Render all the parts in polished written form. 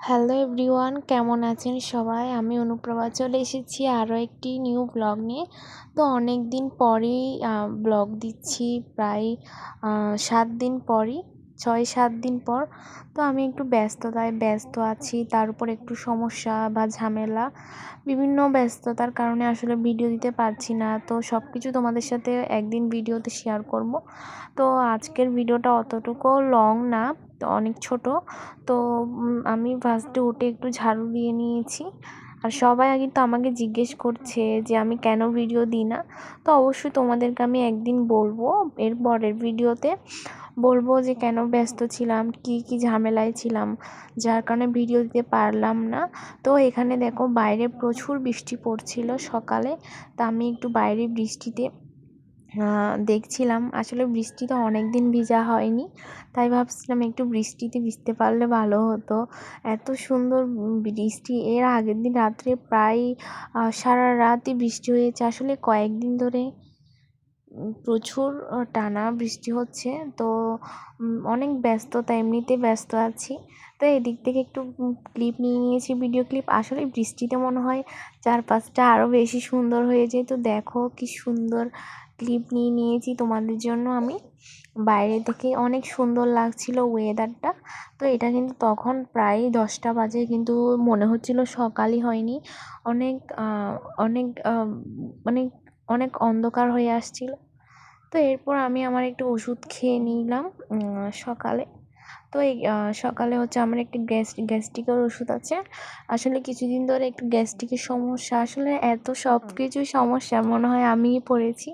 Hello everyone, কেমন আছেন সবাই? আমি অনুপ্রভা চলে এসেছি আরও একটি নিউ ব্লগ নিয়ে। তো অনেক দিন পরেই ব্লগ দিচ্ছি, প্রায় 7 দিন পরই, 6-7 দিন পর। তো আমি একটু ব্যস্ততায় ব্যস্ত আছি, তার উপর একটু সমস্যা বা ঝামেলা, বিভিন্ন ব্যস্ততার কারণে আসলে ভিডিও দিতে পারছি না। তো সব কিছু তোমাদের সাথে একদিন ভিডিওতে শেয়ার করব। তো আজকের ভিডিওটা অতটুকু লং না, তো অনেক ছোট। তো আমি ফার্স্টে উঠে একটু ঝাড়ু দিয়ে নিয়েছি। আর সবাই কিন্তু আমাকে জিজ্ঞেস করছে যে আমি কেন ভিডিও দিই না। তো অবশ্যই তোমাদেরকে আমি একদিন বলবো, এর পরের ভিডিওতে বলবো যে কেন ব্যস্ত ছিলাম, কি ঝামেলায় ছিলাম, যার কারণে ভিডিও দিতে পারলাম না। তো এখানে দেখো বাইরে প্রচুর বৃষ্টি পড়ছিল সকালে। তা আমি একটু বাইরে বৃষ্টিতে দেখছিলাম। আসলে বৃষ্টিতে অনেক দিন ভিজা হয়নি, তাই ভাবছিলাম একটু বৃষ্টিতে ভিজতে পারলে ভালো হতো। এত সুন্দর বৃষ্টি, এর আগের দিন রাত্রে প্রায় সারা রাতই বৃষ্টি হয়েছে। আসলে কয়েকদিন ধরে প্রচুর টানা বৃষ্টি হচ্ছে। তো অনেক ব্যস্ততা, এমনিতে ব্যস্ত আছি। তো এদিক থেকে একটু ক্লিপ নিয়ে নিয়েছি, ভিডিও ক্লিপ। আসলে বৃষ্টিতে মনে হয় চারপাশটা আরও বেশি সুন্দর হয়ে যায়। তো দেখো কি সুন্দর ক্লিপ নিয়ে নিয়েছি তোমাদের জন্য আমি। বাইরে থেকে অনেক সুন্দর লাগছিল ওয়েদারটা। তো এটা কিন্তু তখন প্রায় 10টা বাজে, কিন্তু মনে হচ্ছিল সকালই হয়নি। অনেক অনেক মানে অনেক অন্ধকার হয়ে আসছিল। তো এরপর আমি আমার একটু ওষুধ খেয়ে নিলাম সকালে। তো এই সকালে হচ্ছে আমার একটি গ্যাস্ট্রিকের ওষুধ আছে। আসলে কিছুদিন ধরে একটু গ্যাস্ট্রিকের সমস্যা, আসলে এত সব কিছুই সমস্যা মনে হয় আমিই পড়েছি।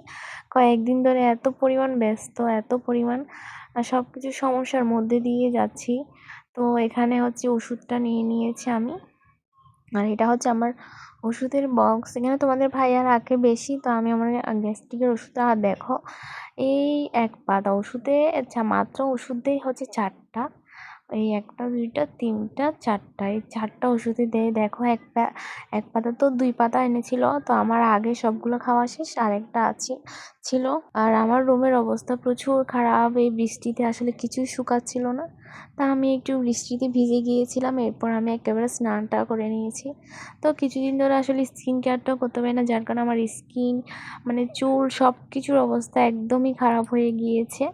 কয়েকদিন ধরে এত পরিমাণ ব্যস্ত, এত পরিমাণ সব কিছু সমস্যার মধ্যে দিয়ে যাচ্ছি। তো এখানে হচ্ছে ওষুধটা নিয়ে নিয়েছি আমি। আর এটা হচ্ছে আমার ওষুধের বক্স। এখানে তোমাদের ভাইয়া রাখে বেশি, তো আমি আমার গ্যাস্ট্রিকের ওষুধটা দেখো, এই এক পাতা ওষুধে, আচ্ছা মাত্র ওষুধেই হচ্ছে 4টা। এই 1টা 2টা 3টা 4টা, এই 4টা ওষুধই দেয়। দেখো এক পাতা তো 2 পাতা এনেছিল, তো আমার আগে সবগুলো খাওয়া শেষ, আরেকটা ছিল। আর আমার রুমের অবস্থা প্রচুর খারাপ, এই বৃষ্টিতে আসলে কিছুই শুকাচ্ছিল না। তা আমি একটু বৃষ্টিতে ভিজে গিয়েছিলাম, এরপর আমি একেবারে স্নানটা করে নিয়েছি। তো কিছুদিন ধরে আসলে স্কিন কেয়ারটাও করতে পারি না, যার কারণে আমার স্কিন, মানে চুল, সব কিছুর অবস্থা একদমই খারাপ হয়ে গিয়েছে।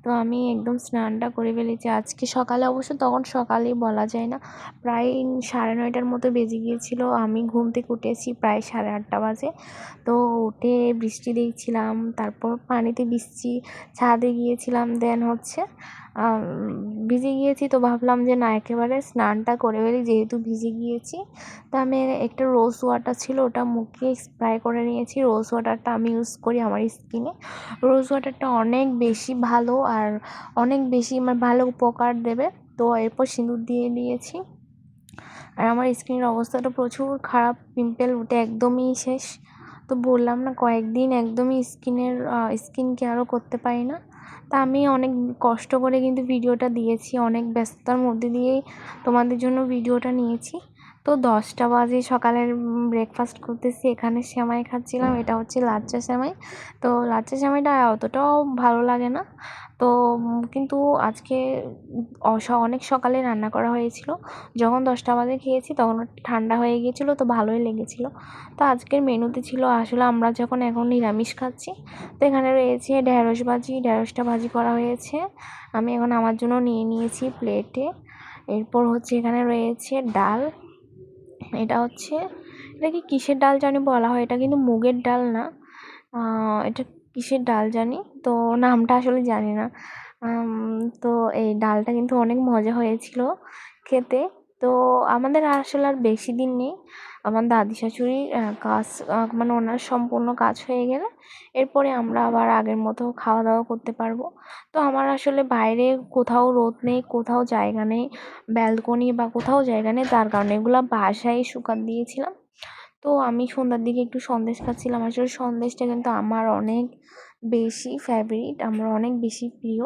তো আমি একদম স্নানটা করে ফেলেছি আজকে সকালে। অবশ্য তখন সকালেই বলা যায় না, প্রায় 9:30টার মতো বেজে গিয়েছিল। আমি ঘুম থেকে উঠেছি প্রায় 8:30 বাজে। তো উঠে বৃষ্টি দেখছিলাম, তারপর পানিতে ভিজছি, ছাদে গিয়েছিলাম, দেন হচ্ছে ভিজে গিয়েছি। তো ভাবলাম যে না, একেবারে স্নানটা করে ফেলি যেহেতু ভিজে গিয়েছি। তো আমি একটা রোজ ওয়াটার ছিল, ওটা মুখে স্প্রে করে নিয়েছি। রোজ ওয়াটারটা আমি ইউজ করি আমার স্কিনে। রোজ ওয়াটারটা অনেক বেশি ভালো, আর অনেক বেশি আমার ভালো উপকার দেবে। তো এরপর সিঁদুর দিয়ে দিয়েছি। আর আমার স্কিনের অবস্থাটা প্রচুর খারাপ, পিম্পল উঠে একদমই শেষ। তো বললাম না, কয়েকদিন একদমই স্কিন কেয়ারও করতে পারি না। তা আমি অনেক কষ্ট করে কিন্তু ভিডিওটা দিয়েছি, অনেক ব্যস্ততার মধ্যে দিয়েই তোমাদের জন্য ভিডিওটা নিয়েছি। তো 10টা বাজে, সকালের ব্রেকফাস্ট করতেছি। এখানে সেমাই খাচ্ছিলাম, এটা হচ্ছে লাচ্চা সেমাই। তো লাচ্চা সেমাইটা অতটাও ভালো লাগে না। তো কিন্তু আজকে অনেক সকালে রান্না করা হয়েছিল। যখন 10টা বাজে খেয়েছি তখন ঠান্ডা হয়ে গিয়েছিলো, তো ভালোই লেগেছিলো। তো আজকের মেনুতে ছিল, আসলে আমরা যখন এখন নিরামিষ খাচ্ছি, তো এখানে রয়েছে ঢেঁড়সটা ভাজি করা হয়েছে। আমি এখন আমার জন্য নিয়ে নিয়েছি প্লেটে। এরপর হচ্ছে এখানে রয়েছে ডাল। এটা কি কিসের ডাল জানি বলা হয়, এটা কিন্তু মুগের ডাল না। এটা কিসের ডাল জানি, তো নামটা আসলে জানি না। তো এই ডালটা কিন্তু অনেক মজা হয়েছিল খেতে। তো আমাদের আসলে আর বেশি দিন নেই। আমার দাদি শাশুড়ির কাজ, মানে ওনার সম্পূর্ণ কাজ হয়ে গেলে এরপরে আমরা আবার আগের মতো খাওয়া দাওয়া করতে পারবো। তো আমার আসলে বাইরে কোথাও রোদ নেই, কোথাও জায়গা নেই, ব্যালকনি বা কোথাও জায়গা নেই, তার কারণে এগুলো বাসায় শুকান দিয়েছিলাম। তো আমি সন্ধ্যার দিকে একটু সন্দেশ খাচ্ছিলাম। আসলে সন্দেশটা কিন্তু আমার অনেক বেশি ফেভারিট, আমার অনেক বেশি প্রিয়।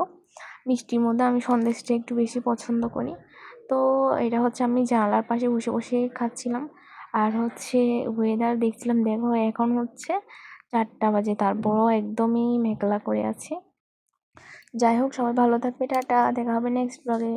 মিষ্টির মধ্যে আমি সন্দেশটা একটু বেশি পছন্দ করি। তো এটা হচ্ছে আমি জানালার পাশে বসে বসে খাচ্ছিলাম। আর হচ্ছে ওয়েদার দেখছিলাম, দেখো এখন হচ্ছে 4টা বাজে, তারপরও একদমই মেঘলা করে আছে। যাই হোক, সবাই ভালো থাকবে, টাটা, দেখা হবে নেক্সট ব্লগে।